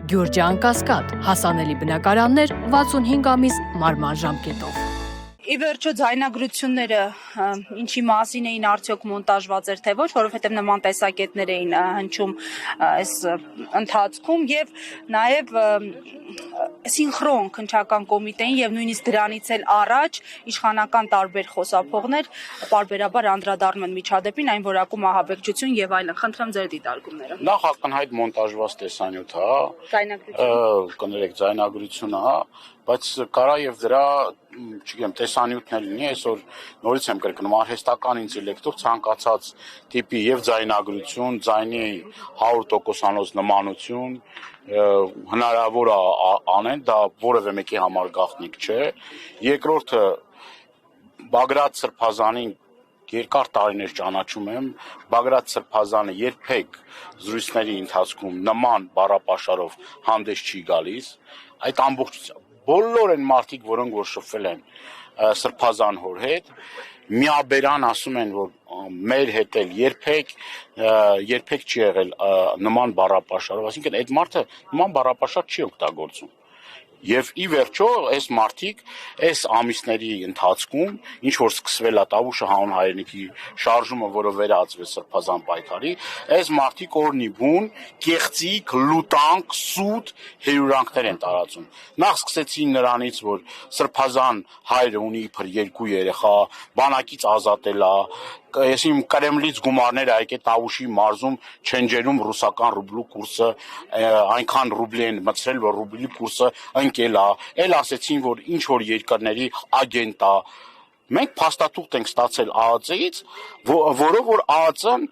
Գյուրջան Կասկադ, հասանելի բնակարաններ 65 ամիս մարման ժամկետով։ Ի վերջո ձայնագրությունները ինչի մասին էին արդյոք մոնտաժված էր թե ոչ, որովհետև նման տեսակետներ էին հնչում այս ընթացքում եւ նաեւ սինխրոն քննչական կոմիտեին եւ նույնիսկ դրանից էլ առաջ իշխանական տարբեր խոսափողներ պարբերաբար անդրադառնում են միջադեպին, այն որակում ահաբեկչություն եւ այլն։ Խնդրեմ ձեր դիտարկումները։ Նախ ակնհայտ մոնտաժված տեսանյութ է, կներեք ձայնագրությունը, բայց կարա եւ դրա չգիտեմ տեսանյութն լինի, այսօր նորից եմ կրկնում արհեստական ինտելեկտով ցանկացած տիպի եւ ձայնագրություն, ձայնի 100%-անոց նմանություն հնարավոր է անեն, դա որևէ մեկի համար գաղտնիք չէ։ Երկրորդը Բագրատ Սրբազանին երկար տարիներ ճանաչում եմ, Բագրատ Սրբազանը երբեք զրույցների ընթացքում նման բառապաշարով հանդես չի գալիս, այդ ամբողջ բոլոր են մարդիկ, որոնք որ շփվել են Սրբազան հոր հետ, միաբերան ասում են, որ մեր հետ էլ երբեք չի եղել նման բառապաշարով, այսինքն այդ մարդը նման բառապաշար չի օգտագործում։ Եվ ի վերջո այս մարդիկ այս ամիսների ընթացքում ինչ որ սկսվել է Տավուշը հանուն հայրենիքի շարժումը, որը վերածվեց Սրբազան պայքարի, այս մարդիկ օրնի բուն, կեղծիք, լուտանք, սուտ հերյուրանքներ են տարածում։ Նախ սկսեցին նրանից, որ Սրբազան հայրը ունի իբր 2 երեխա, բանակից ազատել է, Այսինքն Կրեմլից գումարներ եկել Տավուշի մարզում չենջերում ռուսական ռուբլու կուրսը այնքան ռուբլի են մտցրել, որ ռուբլի կուրսը ընկել է, էլ ասեցին, որ ինչ որ երկրների ագենտ է։ Մենք փաստաթուղթ ենք ստացել ԱԱԾ-ից, որով որ ԱԱԾ-ն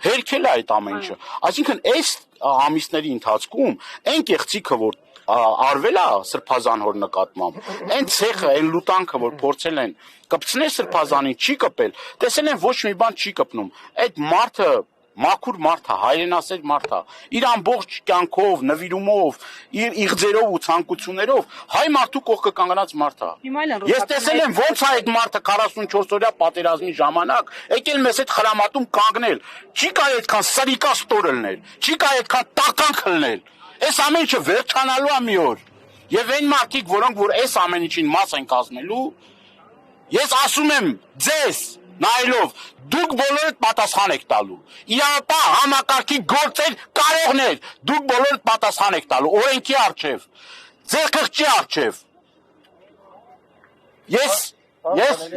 հերքել է այդ ամեն ինչը։ Այսինքն այս ամիսների ընթացքում այն կեղծիքը, որ արվել է Սրբազան հոր նկատմամբ, այն ցեխը, այն լուտանքը, որ փորձել են կպցնել Սրբազանին, չի կպել, տեսել են ոչ մի բան չի կպնում, այդ մարդը մաքուր մարդ է, հայրենասեր մարդ է, իր ամբողջ կյանքով, նվիրումով, իր իղձերով ու ցանկություններով հայ մարդու կողքը կանգնած մարդ է։ Ես տեսել եմ ոնց է այդ մարդը 44-օրյա պատերազմի ժամանակ եկել մեզ այդ խրամատում կանգնել, չի կարելի այդքան սրիկա ստոր լնել, չի կարելի այդքան տականք լնել։ Այս ամեն ինչը վերջանալու է մի օր։ Եվ այն մարդիկ, որոնք որ այս ամեն ինչին մաս են կազմելու, ես ասում եմ ձեզ, նայելով, դուք բոլորդ պատասխան եք տալու։ Իրավապահ համակարգի գործեր կարողներ, դուք բոլորդ պատասխան եք տալու, օրենքի առջև, ձեր խղճի առջև։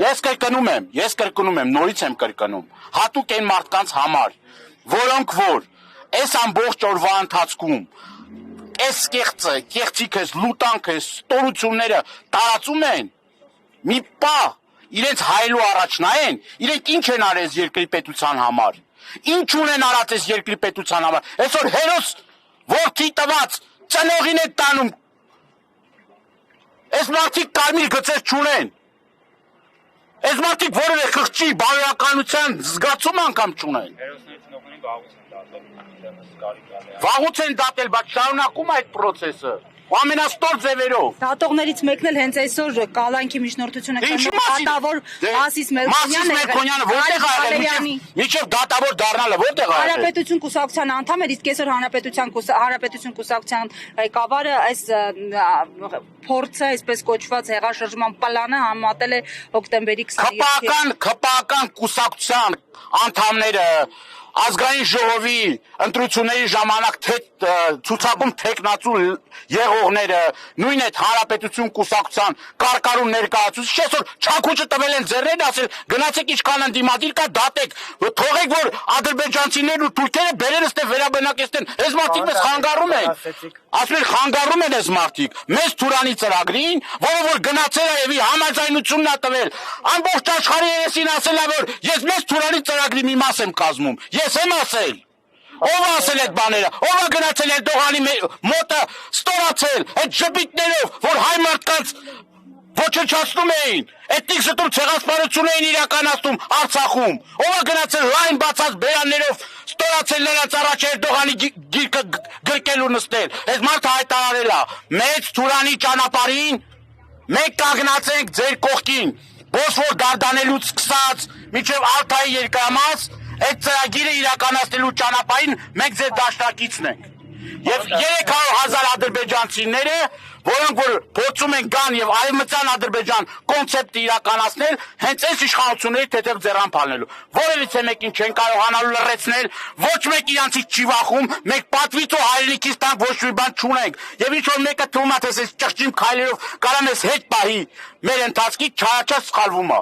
Ես կրկնում եմ, նորից եմ կրկնում, հատուկ այն մարդկանց համար, որոնք որ այս ամբողջ օրվա ընթացքում այս կեղծիքը, լուտանքը, ստորությունները տարածում են, մի պահ իրենց հայելու առաջ նայեն, իրենք ինչ են արել երկրի պետության համար, ինչ ունեն արած այս երկրի պետության համար, այսօր հերոս որդի տված ծնողին է տանում, այս մարդիկ կարմիր գծեր չունեն, այս մարդիկ որևէ խղճի, բարոյականության զգացում անգամ չունեն։ Վաղուց են դատել, բայց շարունակում այդ process-ը, ամենաստոր ձևերով։ Դատողներից մեկն էլ հենց այսօր կալանքի միջնորդությունը կրում դատավոր Ասիս Մելքոնյանը որտեղ ա եղել, մինչև դատավոր դառնալը որտեղ ա եղել։ Հանրապետություն կուսակցության անդամ էր, իսկ այսօր Հանրապետություն կուսակցության ղեկավարը այս փորձը, այսպես կոչված հեղաշրջման պլանը համատել է հոկտեմբերի 22-ին։ Քպական կուսակցության անդամները ազգային ժողովի ընտրությունների ժամանակ ցուցակում թեկնածու եղողները, նույն այդ Հանրապետություն կուսակցության կարկառուն ներկայացուցիչ այսօր չակուճը տվել են ձեռներն, ասել գնացեք ինչքան ընդդիմադիր կա դատեք, թողեք որ ադրբեջանցիներն ու թուրքերը բերեն ստե վերաբնակեցնեն, այս մարդիկ մեզ խանգարում են, ասում են խանգարում են այս մարդիկ, մեզ Թուրանի ծրագրին, որը որ գնացել է եւ համաձայնությունն է տվել, ամբողջ աշխարհի երեսին ասել է որ ես մեզ Թուրանի ծրագրի մի մաս եմ կազմում, ես եմ ասել։ Ով ասել այդ բաները, ով է գնացել Էրդողանի մոտը ստորացել այդ ժպիտներով, որ հայ մարդկանց ոչնչացնում էին, էթնիկ զտում ցեղասպանություն էին իրականացնում Արցախում, ով է գնացել լայն բացած բերաններով ստորացել նրանց առաջ Էրդողանի գիրկը գրկելու նստել, այս մարդը հայտարարել է, մեծ Թուրանի ճանապարհին մենք կանգնած ենք ձեր կողքին, Բոսֆոր դարդանելուց սկսած մինչև Ալթայի երկրամաս այդ ծրագիրը իրականացնելու ճանապարհին մենք ձեր դաշնակիցն ենք։ Եվ 300,000 ադրբեջանցիները, որոնք որ փորձում են գան եւ Արևմտյան Ադրբեջան կոնցեպտը իրականացնել, հենց այս իշխանությունների թեթև ձեռան փալնելու։ Որևիցե մեկին չեն կարողանալու լռեցնել, ոչ մեկ իրանցից չի վախում, մենք պատվից ու հայրենիքից տանք ոչ մի բան չունենք։ Եվ ինչ որ մեկը թվում է թե այս ճղճիմ քայլերով կարամ ես հետ պահի մեր ընթացքի չարաչած սխալվում է։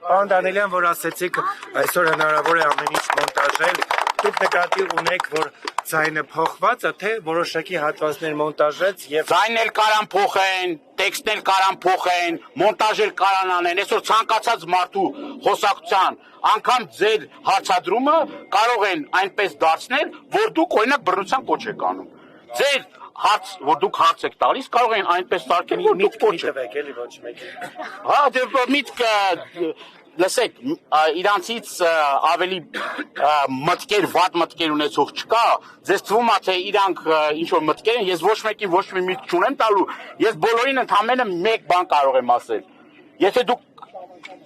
Պարոն Դանիելյան, որ ասեցիք, այսօր հնարավոր է ամեն ինչ մոնտաժել, դուք նկատի ունեք, որ ձայնը փոխված է, թե որոշակի հատվածներ մոնտաժեց եւ ձայնել կարան փոխեն, տեքստներ կարան փոխեն, մոնտաժել կարան անեն, այսօր ցանկացած մարդու խոսակցության, անգամ ձեր հարցադրումը կարող են այնպես դարձնել, որ դուք օրինակ բռնության կոչ եք անում։ Ձեր հարց, որ դուք հարց եք տալիս, կարող են այնպես սարքել, որ դուք կոչ եք։ էլի ոչ մեկ։ Հա, դե միտքը լսեք, իրանցից ավելի մտքեր, վատ մտքեր ունեցող չկա, ձեզ թվում է, թե իրանք ինչ-որ մտքեր են, ես ոչ մեկին ոչ մի միտք չունեմ տալու, ես բոլորին ընդամենը մեկ բան կարող եմ ասել, եթե դուք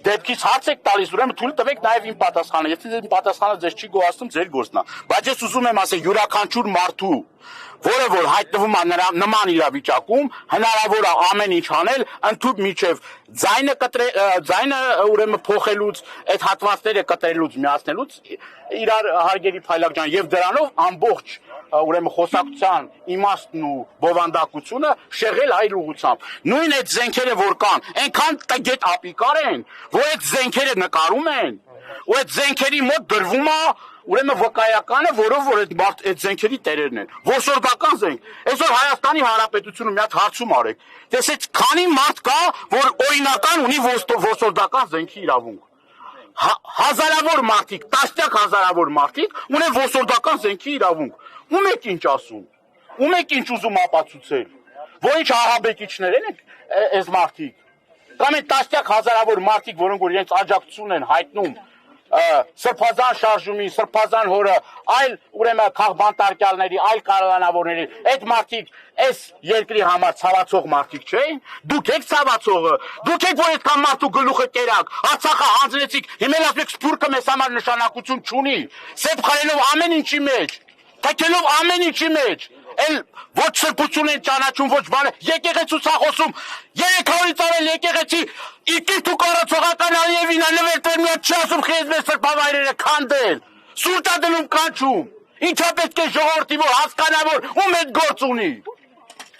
դեպքից հարց եք տալիս, ուրեմն թույլ տվեք նաև իմ պատասխանը, եթե իմ պատասխանը ձեզ չի գոհացնում, ձեր գործն է, բայց ես ուզում եմ ասել յուրաքանչյուր մարդու, որը որ հայտնվում է նրա նման իրավիճակում, հնարավոր է ամեն ինչ անել, ընդհանուր միջև ձայնը ուրեմն փոխելուց, այդ հատվածները կտրելուց, միացնելուց իրար հարգելի Փայլակ ջան, եւ դրանով ամբողջ ուրեմն խոսակցության իմաստն ու բովանդակությունը շեղել այլ ուղղությամբ։ Նույն այդ զենքերը որ կան, այնքան տգետ ապիկար են, որ այդ զենքերը նկարում են, ու այդ զենքերի մոտ դրվում է ուրեմն վկայականը, որով որ այդ զենքերի տերերն են։ Որսորդական զենք։ Այսօր Հայաստանի Հանրապետությունը մի հատ հարցում արեք։ Տեսեք, քանի մարդ կա, որ օրինական ունի որսորդական զենքի իրավունք։ Հազարավոր մարդիկ, տասնյակ հազարավոր մարդիկ ունեն որսորդական զենքի իրավունք։ Ում եք ինչ ասում։ Ում եք ինչ ուզում ապացուցել։ Որ ինչ ահաբեկիչներ են այս մարդիկ։ Կամ են տասնյակ հազարավոր մարդիկ, որոնք որ իրենց աջակցություն են հայտնում սրբազան շարժումի, սրբազան հորը, այլ ուրեմն քաղբանտարկյալների, այլ կառավարավորների, այդ մարդիկ այս երկրի համար ցավացող մարդիկ չէին։ Դուք եք ցավացողը, դուք եք որ այդքան մարդու գլուխը կերակ, Արցախը հանձնեցիք, հիմա ասեք սփյուռքը մեզ համար նշանակություն չունի։ Սեփ խայելով ամեն ինչի մեջ, թեքելով ամեն ինչի մեջ, էլ ոչ սրբություն են ճանաչում, ոչ բանը, եկեղեցուց խոսում, 300-ից ավել եկեղեցի, իքիվ դու կառուցողական Ալիևին նվերտել մի հատ չի ասում խեզ մեր սրբավայրերը քանդել, սուրտա դնում կանչում, ինչա պետք է ժողովրդի որ հասկանա որ ում այդ գործ ունի։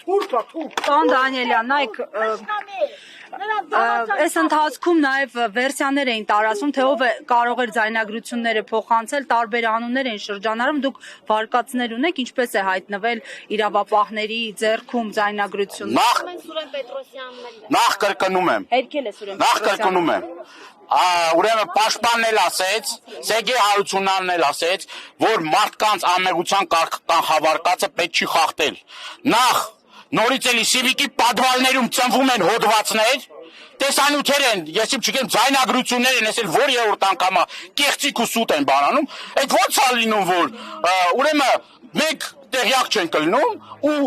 Պարոն Դանիելյան, նայեք, այս ընթացքում նաև վերսիաներ էին տարածում, թե ով կարող էր ձայնագրությունները փոխանցել, տարբեր անուններ են շրջանառում, դուք վարկածներ ունեք, ինչպես է հայտնվել իրավապահների ձեռքում ձայնագրությունը։ Նախ կրկնում եմ։ Հերքել է Սուրեն Նախ կրկնում եմ։ Ուրեմն պաշտպանն էլ ասեց, Սերգեյ Հարությունյանն էլ ասեց, որ մարդկանց ամեղության կանխավարկածը պետք չի խախտել։ Նախ նորից էլի Սիվիկի պատվալներում ծնվում են հոդվածներ, տեսանյութեր են, ես չգիտեմ, ձայնագրություններ են, այսել որ երրորդ անգամ կեղծիք ու սուտ են բանանում, այդ ո՞նց է լինում, որ ուրեմն մեկ տեղյակ չեն կլնում ու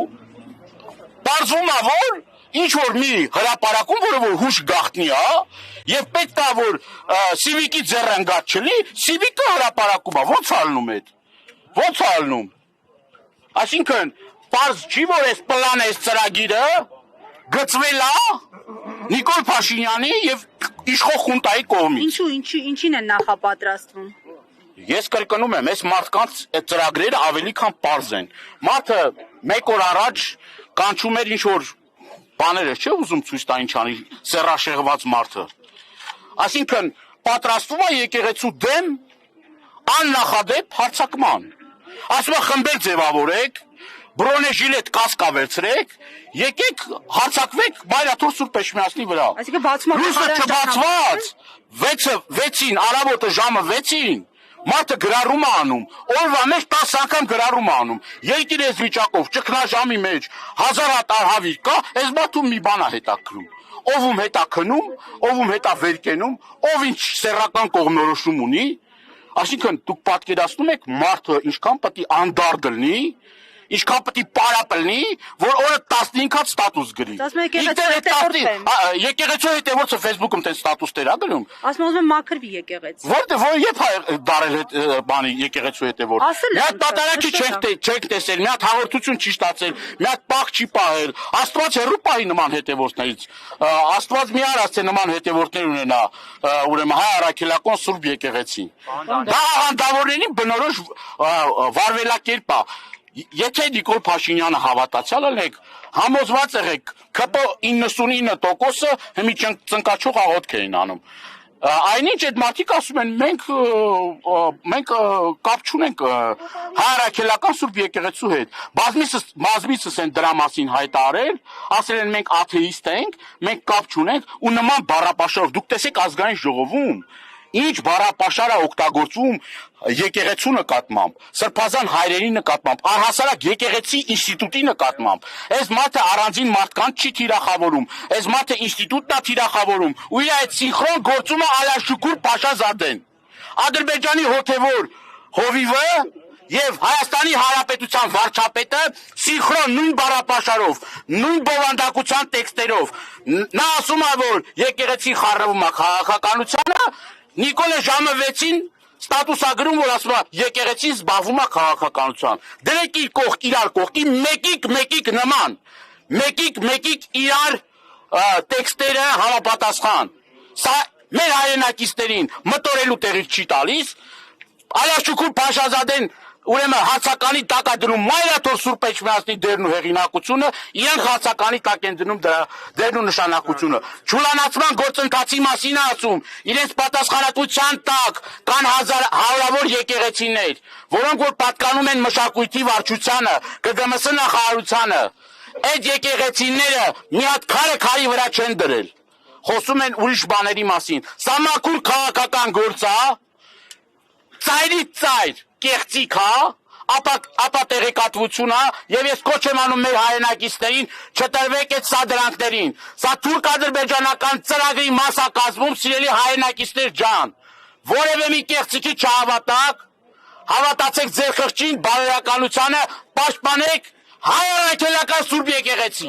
բարձվում է, որ ինչ որ մի հրապարակում, որը որ հուշ գաղտնի է, եւ պետք է որ Սիվիկի ձեռնգած չլի, Սիվիկը հրապարակում է, ո՞նց է լինում այդ։ Ո՞նց է լինում։ Այսինքն Պարզ չի, որ այս պլանը, այս ծրագիրը գծվել է Նիկոլ Փաշինյանի եւ իշխող խունտայի կողմից։ Ինչին են նախապատրաստվում։ Ես կրկնում եմ, այս մարդկանց այդ ծրագրերը ավելի քան պարզ են։ Մարդը մեկ օր առաջ կանչում էր ինչ որ բաներ, չէ՞ ուզում ցույց տա ինչ անի սեռաշեղված մարդը։ Այսինքն պատրաստվում է եկեղեցու դեմ աննախադեպ հարձակման։ Ասում է խմբեր ձևավորեք, բրոնեժիլետ կասկա վերցրեք, եկեք հարձակվեք Բայրաթոր Սուրբ Էջմիածնի վրա։ Այսինքն բացումը լույսը չբացված, 6-ին առավոտը ժամը 6-ին մարդը գրառում է անում, օրվա մեջ 10 անգամ գրառում է անում։ Երկիր այս վիճակով ճգնաժամի մեջ 1000 հատ արհավիր կա, այս մարդուն մի բան է հետաքրում։ Ով հետա քնում, ով հետա վերկենում, ով ինչ սեռական կողմնորոշում ունի։ Այսինքն դուք պատկերացնում եք մարդը ինչքան պետք է անդարդ լինի, ինչքան պետք է պարապ լինի, որ օրը 15-ած ստատուս գրի։ Եկեղեցու հետևորդը Facebook-ում տես ստատուսներ ա գրում։ Ասում եմ մաքրվի եկեղեցի։ Որտե՞ղ որ երբ դարել բանի եկեղեցու հետևորդ։ Մի հատ պատարակի չեք տեսել, մի հատ հաղորդություն չի ստացել, մի հատ պահ չի պահել։ Աստված հեռու պահի նման հետևորդներից։ Աստված մի արած թե նման հետևորդներ ունենա, ուրեմն հայ առաքելական Սուրբ եկեղեցին։ Դա անդավորների բնորոշ վարվելակերպ է։ Եթե Նիկոլ Փաշինյանը հավատացյալ եք, համոզված եղեք, ԿՊ 99%-ը հիմի ծնկաչող աղոթք էին անում։ Այնինչ այդ մարդիկ ասում են մենք կապ չունենք հայրաքելական Սուրբ եկեղեցու հետ։ Բազմիցս են դրա մասին հայտարարել, ասել են մենք աթեիստ ենք, մենք կապ չունենք ու նման բառապաշարով դուք տեսեք ազգային ժողովում ինչ բառապաշար է օգտագործվում եկեղեցու նկատմամբ, սրբազան հայրերի նկատմամբ, առհասարակ եկեղեցի ինստիտուտի նկատմամբ։ Այս մարդը առանձին մարդկանց չի թիրախավորում, այս մարդը ինստիտուտն է թիրախավորում, ու իր այդ սինխրոն գործումը Ալաշուկուր Փաշազադեն, Ադրբեջանի հոգևոր հովիվը եւ Հայաստանի Հանրապետության վարչապետը սինխրոն նույն բառապաշարով, նույն բովանդակության տեքստերով։ Նա ասում է, որ եկեղեցի խառնվում է քաղաքականությանը, Նիկոլը ժամը 6-ին ստատուսագրում, որ ասում է եկեղեցին զբաղվում է քաղաքականությամբ։ Դրեք իրար կողքի մեկիկ նման, մեկիկ իրար տեքստերը համապատասխան։ Սա մեր հայրենակիցներին մտորելու տեղից չի տալիս։ Ալաշուկուր Փաշազադեն ուրեմն հացականի տակ է դնում Մայրաթոր Սուրբ Էջմիածնի դերն ու հեղինակությունը, իրենք հացականի տակ են դնում դրա դերն ու նշանակությունը։ Չուլանացման գործընթացի մասին է ասում, իրենց պատասխանատվության տակ կան հարյուրավոր եկեղեցիներ, որոնք որ պատկանում են մշակույթի վարչությանը, ԿԳՄՍ նախարարությանը։ Այդ եկեղեցիները մի հատ քարի վրա չեն դրել։ Խոսում են ուրիշ բաների մասին։ Սա մաքուր քաղաքական գործ է, ծայրից ծայր կեղծիք է, ապա տեղեկատվություն է, եւ ես կոչ եմ անում մեր հայրենակիցներին չտրվեք այդ սադրանքներին։ Սա թուրք-ադրբեջանական ծրագրի մասնակազմում, սիրելի հայրենակիցներ ջան, որևէ մի կեղծիքի չհավատաք, հավատացեք ձեր խղճին, բարոյականությանը, պաշտպանեք հայ առաքելական Սուրբ եկեղեցին։